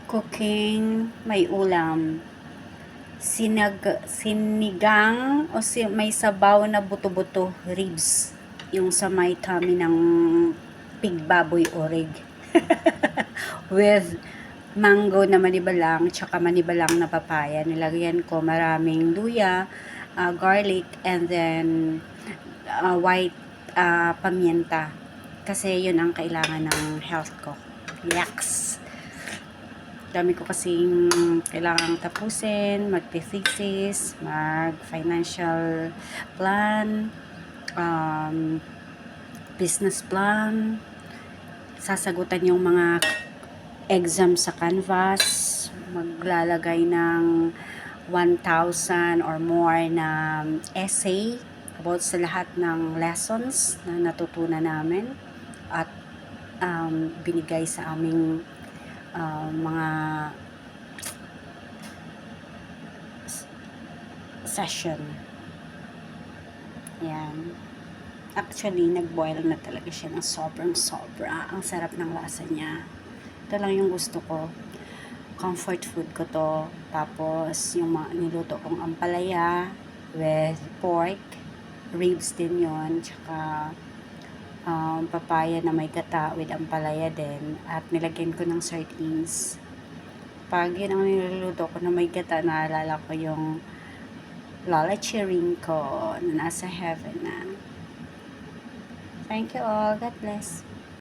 Cooking, may ulam. Sinigang o may sabaw na buto-buto, ribs. Yung sa may tummy ng pig baboy orig. With mango na manibalang, tsaka manibalang na papaya. Nilagyan ko maraming luya, garlic, and then white pamienta. Kasi yun ang kailangan ng health ko. Yaks! Dami ko kasing kailangang tapusin, mag-thesis, mag-financial plan, business plan, sasagutan yung mga exam sa Canvas, maglalagay ng 1,000 or more na essay about sa lahat ng lessons na natutunan namin at binigay sa aming mga session. Yan. Actually, nag-boil na talaga siya ng sobrang-sobra. Ang sarap ng lasa niya. Ito lang yung gusto ko. Comfort food ko to. Tapos, yung mga niluto kong ampalaya with pork. Ribs din yon. Tsaka, papaya na may gata with ampalaya din. At nilagyan ko ng sardines. Pag yun ang niluluto ko na may gata, naalala ko yung Lola Chiring ko na nasa heaven na. Thank you all. God bless.